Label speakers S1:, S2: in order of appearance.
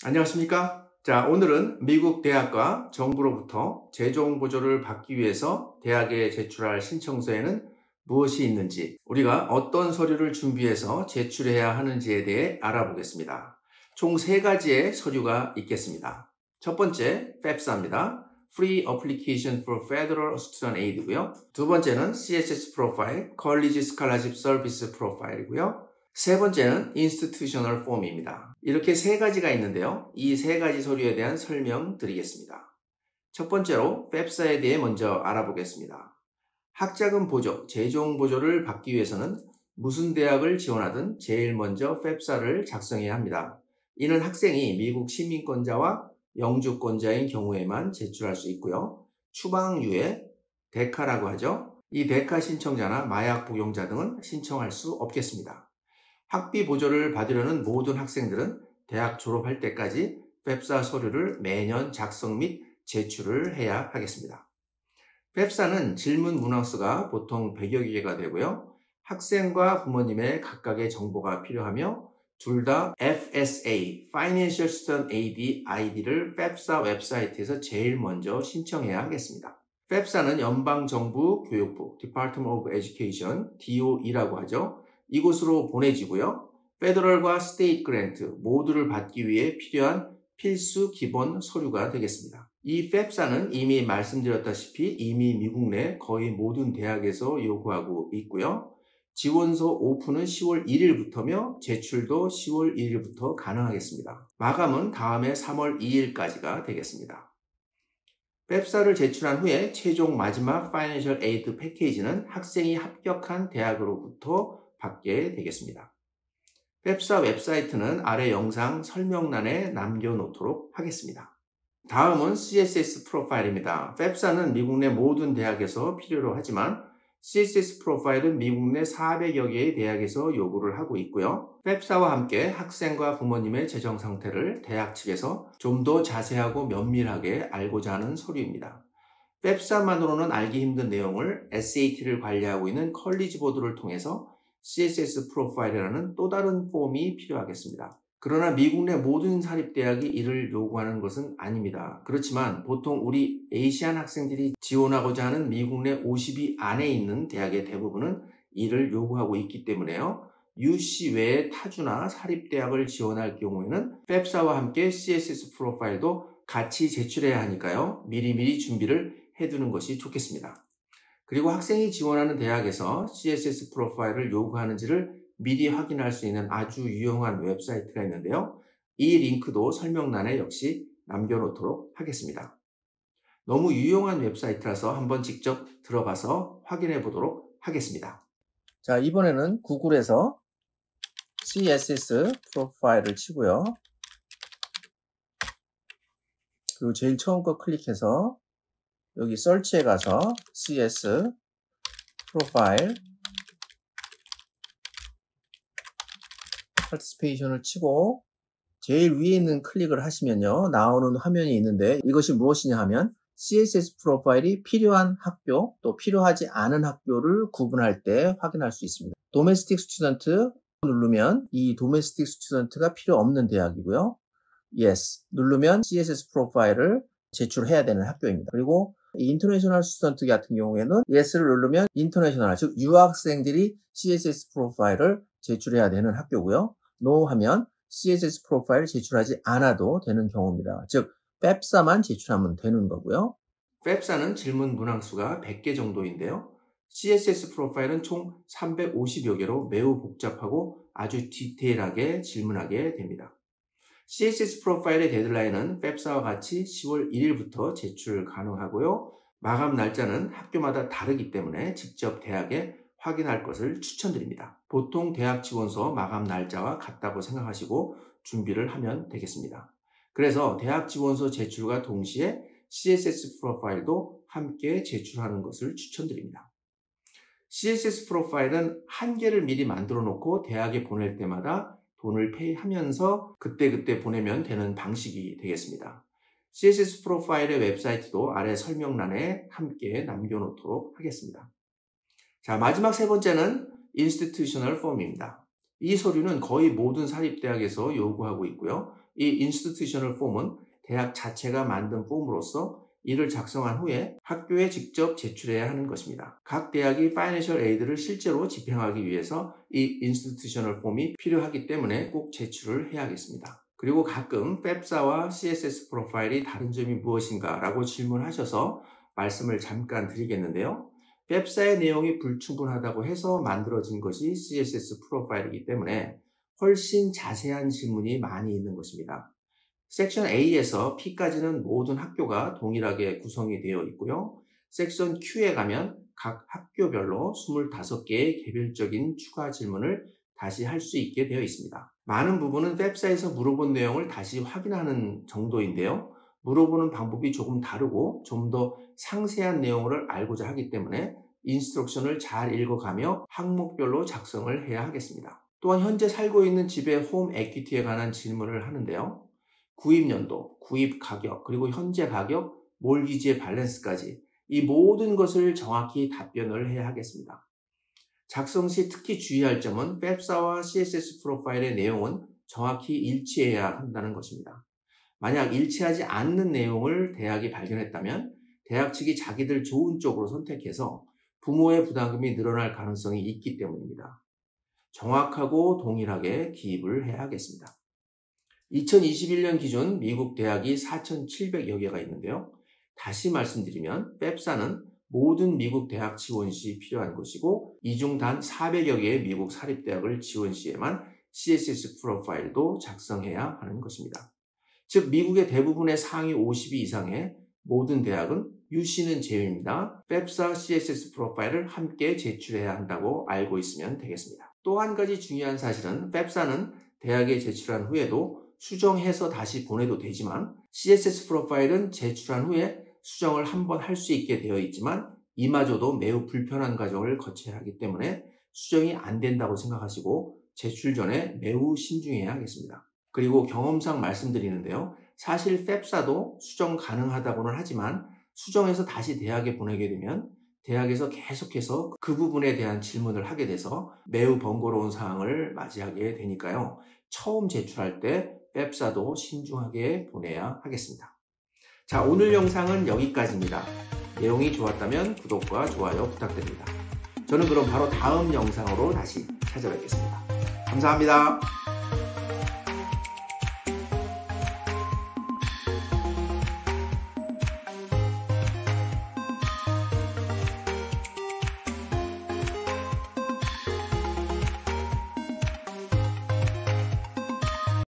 S1: 안녕하십니까? 자, 오늘은 미국 대학과 정부로부터 재종 보조를 받기 위해서 대학에 제출할 신청서에는 무엇이 있는지, 우리가 어떤 서류를 준비해서 제출해야 하는지에 대해 알아보겠습니다. 총 3가지의 서류가 있겠습니다. 첫 번째, FAFSA입니다. Free Application for Federal Student Aid고요. 두 번째는 CSS Profile, College Scholarship Service Profile이고요. 세 번째는 Institutional Form입니다. 이렇게 3가지가 있는데요. 이 3가지 서류에 대한 설명 드리겠습니다. 첫 번째로 FAFSA에 대해 먼저 알아보겠습니다. 학자금 보조, 재종 보조를 받기 위해서는 무슨 대학을 지원하든 제일 먼저 FAFSA를 작성해야 합니다. 이는 학생이 미국 시민권자와 영주권자인 경우에만 제출할 수 있고요. 추방유예, 데카라고 하죠. 이 데카 신청자나 마약 복용자 등은 신청할 수 없겠습니다. 학비 보조를 받으려는 모든 학생들은 대학 졸업할 때까지 FAFSA 서류를 매년 작성 및 제출을 해야 하겠습니다. FAFSA는 질문 문항수가 보통 100여 개가 되고요. 학생과 부모님의 각각의 정보가 필요하며 둘 다 FSA, Financial Student Aid ID를 FAFSA 웹사이트에서 제일 먼저 신청해야 하겠습니다. FAFSA는 연방정부 교육부, Department of Education, DOE라고 하죠. 이곳으로 보내지고요. 페더럴과 스테이트 그랜트 모두를 받기 위해 필요한 필수 기본 서류가 되겠습니다. 이 FAFSA는 이미 말씀드렸다시피 이미 미국 내 거의 모든 대학에서 요구하고 있고요. 지원서 오픈은 10월 1일부터며 제출도 10월 1일부터 가능하겠습니다. 마감은 다음해 3월 2일까지가 되겠습니다. FAFSA를 제출한 후에 최종 마지막 Financial Aid 패키지는 학생이 합격한 대학으로부터 받게 되겠습니다. FAFSA 웹사이트는 아래 영상 설명란에 남겨놓도록 하겠습니다. 다음은 CSS 프로파일입니다. FAFSA는 미국 내 모든 대학에서 필요로 하지만 CSS 프로파일은 미국 내 400여 개의 대학에서 요구를 하고 있고요. FAFSA와 함께 학생과 부모님의 재정 상태를 대학 측에서 좀 더 자세하고 면밀하게 알고자 하는 서류입니다. FAFSA만으로는 알기 힘든 내용을 SAT를 관리하고 있는 컬리지 보드를 통해서 CSS 프로파일이라는 또 다른 폼이 필요하겠습니다. 그러나 미국 내 모든 사립대학이 이를 요구하는 것은 아닙니다. 그렇지만 보통 우리 아시안 학생들이 지원하고자 하는 미국 내 50위 안에 있는 대학의 대부분은 이를 요구하고 있기 때문에요. UC 외의 타주나 사립대학을 지원할 경우에는 FAFSA와 함께 CSS 프로파일도 같이 제출해야 하니까요. 미리미리 준비를 해두는 것이 좋겠습니다. 그리고 학생이 지원하는 대학에서 CSS 프로파일을 요구하는지를 미리 확인할 수 있는 아주 유용한 웹사이트가 있는데요. 이 링크도 설명란에 역시 남겨놓도록 하겠습니다. 너무 유용한 웹사이트라서 한번 직접 들어가서 확인해 보도록 하겠습니다. 자, 이번에는 구글에서 CSS 프로파일을 치고요. 그리고 제일 처음 거 클릭해서 여기 서치에 가서 CS 프로파일 파티시페이션을 치고 제일 위에 있는 클릭을 하시면요. 나오는 화면이 있는데 이것이 무엇이냐 하면 CSS 프로파일이 필요한 학교 또 필요하지 않은 학교를 구분할 때 확인할 수 있습니다. 도메스틱 스튜던트 누르면 이 도메스틱 스튜던트가 필요 없는 대학이고요. Yes 누르면 CSS 프로파일을 제출해야 되는 학교입니다. 그리고 인터내셔널 스튜던트 같은 경우에는 Yes를 누르면 인터내셔널, 즉 유학생들이 CSS 프로파일을 제출해야 되는 학교고요. No 하면 CSS 프로파일을 제출하지 않아도 되는 경우입니다. 즉 FAFSA만 제출하면 되는 거고요. FAFSA는 질문 문항수가 100개 정도인데요. CSS 프로파일은 총 350여 개로 매우 복잡하고 아주 디테일하게 질문하게 됩니다. CSS 프로파일의 데드라인은 FAFSA와 같이 10월 1일부터 제출 가능하고요. 마감 날짜는 학교마다 다르기 때문에 직접 대학에 확인할 것을 추천드립니다. 보통 대학 지원서 마감 날짜와 같다고 생각하시고 준비를 하면 되겠습니다. 그래서 대학 지원서 제출과 동시에 CSS 프로파일도 함께 제출하는 것을 추천드립니다. CSS 프로파일은 한 개를 미리 만들어 놓고 대학에 보낼 때마다 돈을 페이하면서 그때그때 보내면 되는 방식이 되겠습니다. CSS 프로파일의 웹사이트도 아래 설명란에 함께 남겨놓도록 하겠습니다. 자, 마지막 3번째는 Institutional Form입니다. 이 서류는 거의 모든 사립대학에서 요구하고 있고요. 이 institutional 폼은 대학 자체가 만든 폼으로서 이를 작성한 후에 학교에 직접 제출해야 하는 것입니다. 각 대학이 Financial Aid를 실제로 집행하기 위해서 이 institutional 폼이 필요하기 때문에 꼭 제출을 해야겠습니다. 그리고 가끔 FAFSA와 CSS 프로파일이 다른 점이 무엇인가 라고 질문하셔서 말씀을 잠깐 드리겠는데요. FAFSA의 내용이 불충분하다고 해서 만들어진 것이 CSS 프로파일이기 때문에 훨씬 자세한 질문이 많이 있는 것입니다. 섹션 A에서 P까지는 모든 학교가 동일하게 구성이 되어 있고요. 섹션 Q에 가면 각 학교별로 25개의 개별적인 추가 질문을 다시 할 수 있게 되어 있습니다. 많은 부분은 FAFSA에서 물어본 내용을 다시 확인하는 정도인데요. 물어보는 방법이 조금 다르고 좀 더 상세한 내용을 알고자 하기 때문에 인스트럭션을 잘 읽어가며 항목별로 작성을 해야 하겠습니다. 또한 현재 살고 있는 집의 홈 에퀴티에 관한 질문을 하는데요. 구입 연도, 구입 가격, 그리고 현재 가격, 몰기지의 밸런스까지 이 모든 것을 정확히 답변을 해야 하겠습니다. 작성 시 특히 주의할 점은 FAFSA와 CSS 프로파일의 내용은 정확히 일치해야 한다는 것입니다. 만약 일치하지 않는 내용을 대학이 발견했다면 대학 측이 자기들 좋은 쪽으로 선택해서 부모의 부담금이 늘어날 가능성이 있기 때문입니다. 정확하고 동일하게 기입을 해야 하겠습니다. 2021년 기준 미국 대학이 4,700여 개가 있는데요. 다시 말씀드리면 FAFSA는 모든 미국 대학 지원 시 필요한 것이고 이 중 단 400여 개의 미국 사립대학을 지원 시에만 CSS 프로파일도 작성해야 하는 것입니다. 즉 미국의 대부분의 상위 50위 이상의 모든 대학은 UC는 제외입니다. FAFSA, CSS 프로파일을 함께 제출해야 한다고 알고 있으면 되겠습니다. 또 한 가지 중요한 사실은 FAFSA는 대학에 제출한 후에도 수정해서 다시 보내도 되지만 CSS 프로파일은 제출한 후에 수정을 한번 할 수 있게 되어 있지만 이마저도 매우 불편한 과정을 거쳐야 하기 때문에 수정이 안 된다고 생각하시고 제출 전에 매우 신중해야 하겠습니다. 그리고 경험상 말씀드리는데요. 사실 FAFSA도 수정 가능하다고는 하지만 수정해서 다시 대학에 보내게 되면 대학에서 계속해서 그 부분에 대한 질문을 하게 돼서 매우 번거로운 상황을 맞이하게 되니까요. 처음 제출할 때 FAFSA도 신중하게 보내야 하겠습니다. 자, 오늘 영상은 여기까지입니다. 내용이 좋았다면 구독과 좋아요 부탁드립니다. 저는 그럼 바로 다음 영상으로 다시 찾아뵙겠습니다. 감사합니다.